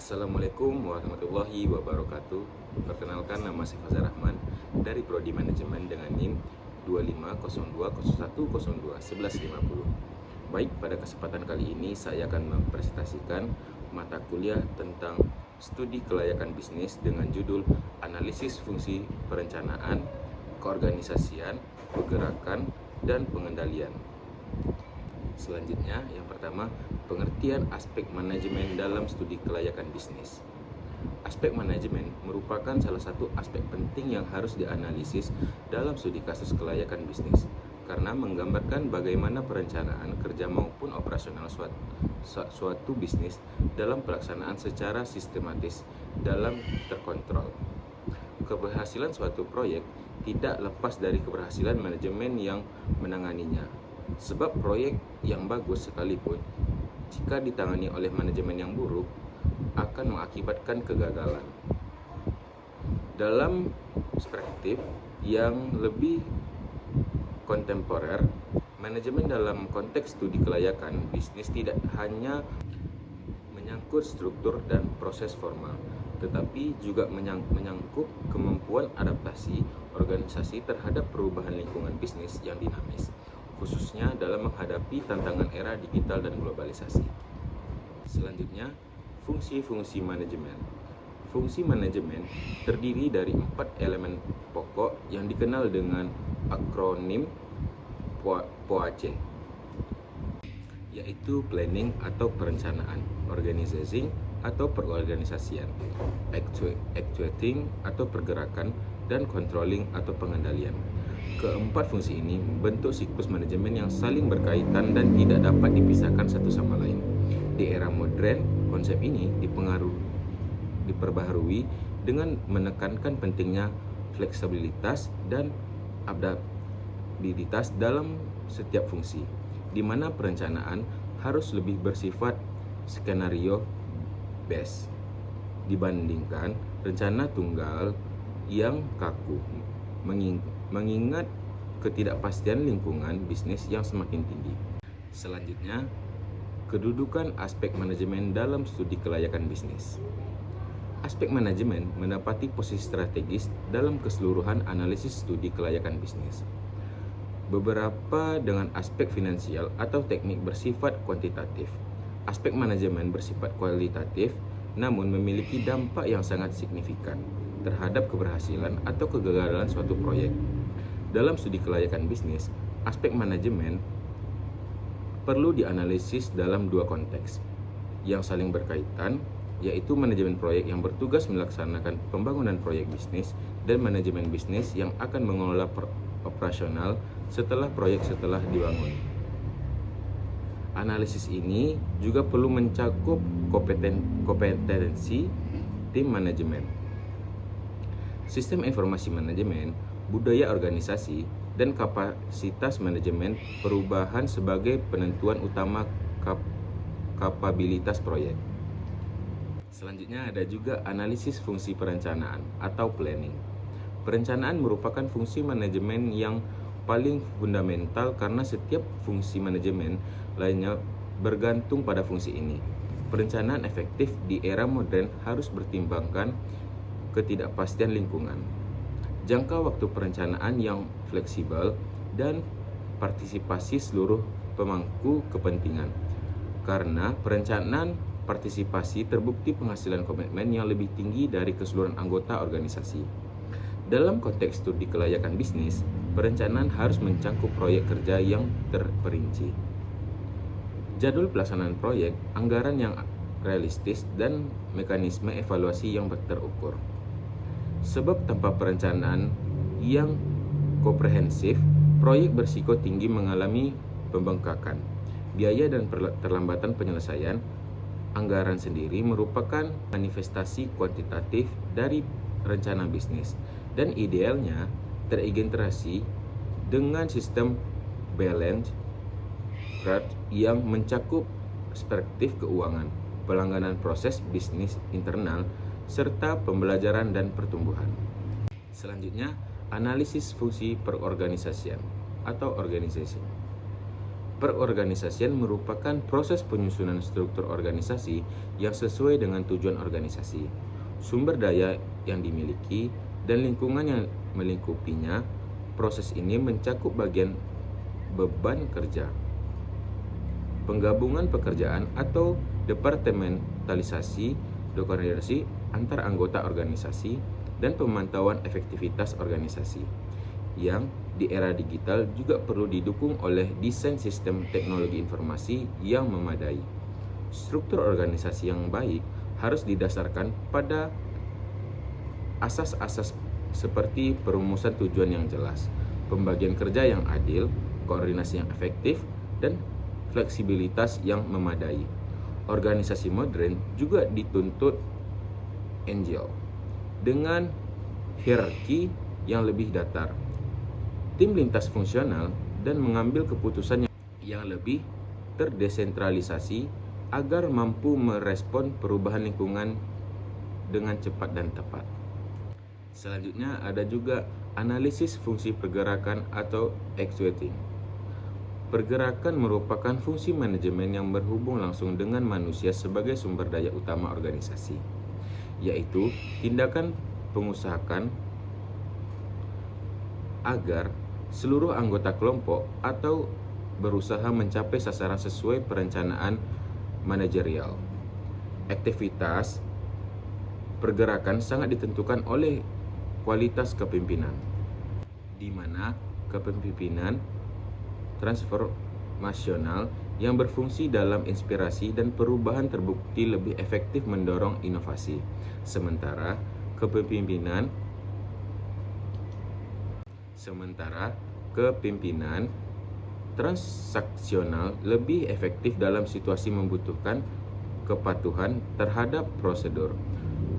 Assalamualaikum warahmatullahi wabarakatuh. Perkenalkan, nama saya Faizal Rahman dari Prodi Manajemen dengan NIM 250201021150. Baik, pada kesempatan kali ini saya akan mempresentasikan mata kuliah tentang studi kelayakan bisnis dengan judul Analisis Fungsi Perencanaan, Keorganisasian, Pergerakan, dan Pengendalian. Selanjutnya, yang pertama, pengertian aspek manajemen dalam studi kelayakan bisnis. Aspek manajemen merupakan salah satu aspek penting yang harus dianalisis dalam studi kasus kelayakan bisnis, karena menggambarkan bagaimana perencanaan kerja maupun operasional suatu bisnis dalam pelaksanaan secara sistematis dalam terkontrol. Keberhasilan suatu proyek tidak lepas dari keberhasilan manajemen yang menanganinya. Sebab proyek yang bagus sekalipun, jika ditangani oleh manajemen yang buruk, akan mengakibatkan kegagalan. Dalam perspektif yang lebih kontemporer, manajemen dalam konteks studi kelayakan bisnis tidak hanya menyangkut struktur dan proses formal, tetapi juga menyangkut kemampuan adaptasi organisasi terhadap perubahan lingkungan bisnis yang dinamis, khususnya dalam menghadapi tantangan era digital dan globalisasi. Selanjutnya, fungsi-fungsi manajemen. Fungsi manajemen terdiri dari 4 elemen pokok yang dikenal dengan akronim POAC, yaitu planning atau perencanaan, organizing atau perorganisasian, actuating atau pergerakan, dan controlling atau pengendalian. Keempat fungsi ini membentuk siklus manajemen yang saling berkaitan dan tidak dapat dipisahkan satu sama lain. Di era modern, konsep ini diperbaharui dengan menekankan pentingnya fleksibilitas dan adaptabilitas dalam setiap fungsi, di mana perencanaan harus lebih bersifat skenario based dibandingkan rencana tunggal yang kaku, mengingat ketidakpastian lingkungan bisnis yang semakin tinggi. Selanjutnya, kedudukan aspek manajemen dalam studi kelayakan bisnis. Aspek manajemen mendapati posisi strategis dalam keseluruhan analisis studi kelayakan bisnis. Beberapa dengan aspek finansial atau teknik bersifat kuantitatif. Aspek manajemen bersifat kualitatif namun memiliki dampak yang sangat signifikan terhadap keberhasilan atau kegagalan suatu proyek. Dalam studi kelayakan bisnis, aspek manajemen perlu dianalisis dalam dua konteks yang saling berkaitan, yaitu manajemen proyek yang bertugas melaksanakan pembangunan proyek bisnis dan manajemen bisnis yang akan mengelola operasional setelah proyek dibangun. Analisis ini juga perlu mencakup kompetensi tim manajemen, sistem informasi manajemen, budaya organisasi, dan kapasitas manajemen perubahan sebagai penentuan utama kapabilitas proyek. Selanjutnya ada juga analisis fungsi perencanaan atau planning. Perencanaan merupakan fungsi manajemen yang paling fundamental karena setiap fungsi manajemen lainnya bergantung pada fungsi ini. Perencanaan efektif di era modern harus bertimbangkan ketidakpastian lingkungan, jangka waktu perencanaan yang fleksibel, dan partisipasi seluruh pemangku kepentingan. Karena perencanaan partisipasi terbukti penghasilan komitmen yang lebih tinggi dari keseluruhan anggota organisasi. Dalam konteks studi kelayakan bisnis, perencanaan harus mencakup proyek kerja yang terperinci, jadwal pelaksanaan proyek, anggaran yang realistis, dan mekanisme evaluasi yang terukur. Sebab tanpa perencanaan yang komprehensif, proyek berisiko tinggi mengalami pembengkakan. Biaya dan terlambatan penyelesaian anggaran sendiri merupakan manifestasi kuantitatif dari rencana bisnis, dan idealnya terintegrasi dengan sistem balance chart yang mencakup perspektif keuangan, pelangganan proses bisnis internal, serta pembelajaran dan pertumbuhan. Selanjutnya, analisis fungsi perorganisasian atau organization. Perorganisasian merupakan proses penyusunan struktur organisasi yang sesuai dengan tujuan organisasi, sumber daya yang dimiliki, dan lingkungan yang melingkupinya. Proses ini mencakup bagian beban kerja, penggabungan pekerjaan atau departementalisasi, koordinasi antar anggota organisasi, dan pemantauan efektivitas organisasi, yang di era digital juga perlu didukung oleh desain sistem teknologi informasi yang memadai. Struktur organisasi yang baik harus didasarkan pada asas-asas seperti perumusan tujuan yang jelas, pembagian kerja yang adil, koordinasi yang efektif, dan fleksibilitas yang memadai. Organisasi modern juga dituntut agile dengan hierarki yang lebih datar, tim lintas fungsional, dan mengambil keputusan yang lebih terdesentralisasi agar mampu merespon perubahan lingkungan dengan cepat dan tepat. Selanjutnya ada juga analisis fungsi pergerakan atau actuating. Pergerakan merupakan fungsi manajemen yang berhubung langsung dengan manusia sebagai sumber daya utama organisasi, yaitu tindakan pengusahakan agar seluruh anggota kelompok atau berusaha mencapai sasaran sesuai perencanaan manajerial. Aktivitas pergerakan sangat ditentukan oleh kualitas kepemimpinan, di mana kepemimpinan transformasional yang berfungsi dalam inspirasi dan perubahan terbukti lebih efektif mendorong inovasi, sementara kepemimpinan transaksional lebih efektif dalam situasi membutuhkan kepatuhan terhadap prosedur.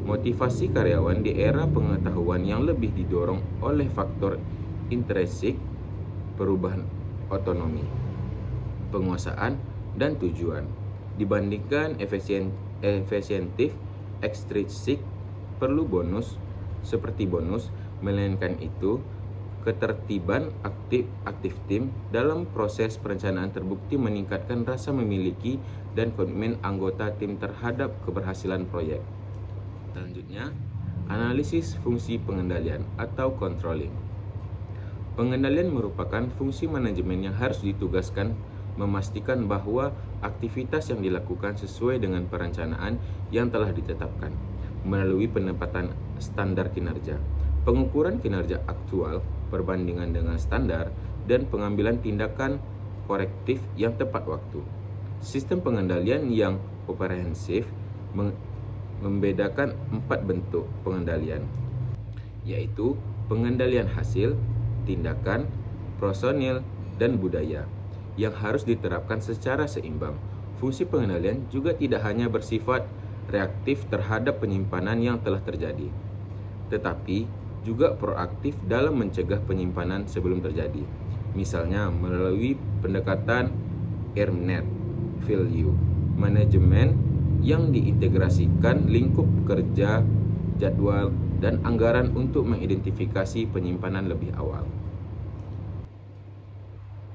Motivasi karyawan di era pengetahuan yang lebih didorong oleh faktor intrinsik, perubahan otonomi, penguasaan, dan tujuan, dibandingkan efisientif ekstrinsik perlu bonus, melainkan itu ketertiban aktif tim dalam proses perencanaan terbukti meningkatkan rasa memiliki dan komitmen anggota tim terhadap keberhasilan proyek. Selanjutnya, analisis fungsi pengendalian atau controlling. Pengendalian merupakan fungsi manajemen yang harus ditugaskan memastikan bahwa aktivitas yang dilakukan sesuai dengan perencanaan yang telah ditetapkan melalui penempatan standar kinerja, pengukuran kinerja aktual, perbandingan dengan standar, dan pengambilan tindakan korektif yang tepat waktu. Sistem pengendalian yang komprehensif membedakan 4 bentuk pengendalian, yaitu pengendalian hasil, tindakan, personil, dan budaya, yang harus diterapkan secara seimbang. Fungsi pengendalian juga tidak hanya bersifat reaktif terhadap penyimpanan yang telah terjadi, tetapi juga proaktif dalam mencegah penyimpanan sebelum terjadi. Misalnya melalui pendekatan ERMNET, value management yang diintegrasikan lingkup kerja, jadwal, dan anggaran untuk mengidentifikasi penyimpanan lebih awal.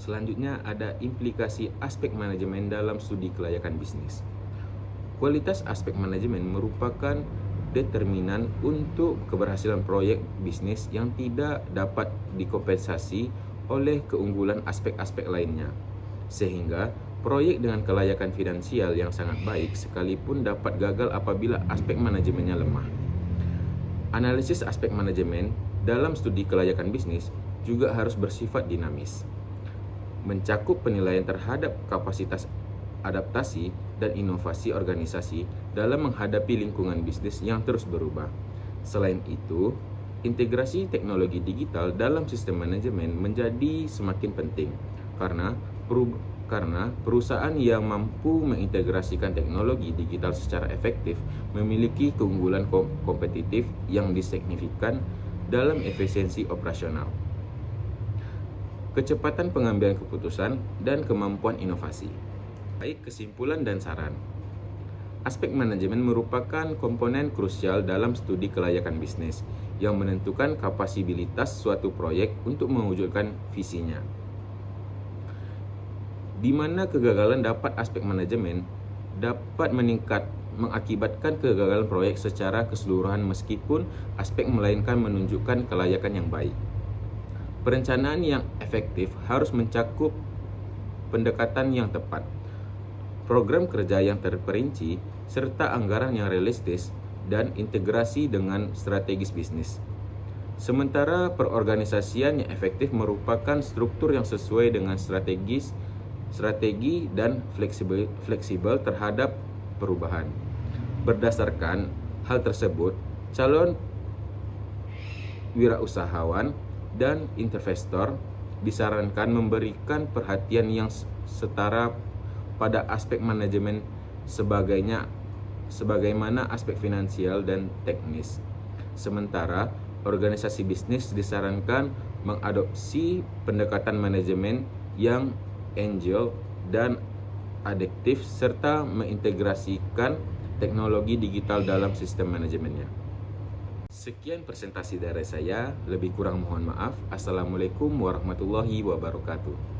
Selanjutnya ada implikasi aspek manajemen dalam studi kelayakan bisnis. Kualitas aspek manajemen merupakan determinan untuk keberhasilan proyek bisnis yang tidak dapat dikompensasi oleh keunggulan aspek-aspek lainnya, sehingga proyek dengan kelayakan finansial yang sangat baik sekalipun dapat gagal apabila aspek manajemennya lemah. Analisis aspek manajemen dalam studi kelayakan bisnis juga harus bersifat dinamis, mencakup penilaian terhadap kapasitas adaptasi dan inovasi organisasi dalam menghadapi lingkungan bisnis yang terus berubah. Selain itu, integrasi teknologi digital dalam sistem manajemen menjadi semakin penting karena perusahaan yang mampu mengintegrasikan teknologi digital secara efektif memiliki keunggulan kompetitif yang signifikan dalam efisiensi operasional, kecepatan pengambilan keputusan, dan kemampuan inovasi. Baik, kesimpulan dan saran. Aspek manajemen merupakan komponen krusial dalam studi kelayakan bisnis yang menentukan kapasibilitas suatu proyek untuk mewujudkan visinya. di mana kegagalan dapat aspek manajemen dapat mengakibatkan kegagalan proyek secara keseluruhan meskipun aspek melainkan menunjukkan kelayakan yang baik. Perencanaan yang efektif harus mencakup pendekatan yang tepat, program kerja yang terperinci, serta anggaran yang realistis dan integrasi dengan strategis bisnis. Sementara perorganisasian yang efektif merupakan struktur yang sesuai dengan strategi dan fleksibel terhadap perubahan. Berdasarkan hal tersebut, calon wirausahawan dan investor disarankan memberikan perhatian yang setara pada aspek manajemen sebagaimana aspek finansial dan teknis. Sementara organisasi bisnis disarankan mengadopsi pendekatan manajemen yang agile dan adaptif serta mengintegrasikan teknologi digital dalam sistem manajemennya. Sekian presentasi dari saya, lebih kurang mohon maaf. Assalamualaikum warahmatullahi wabarakatuh.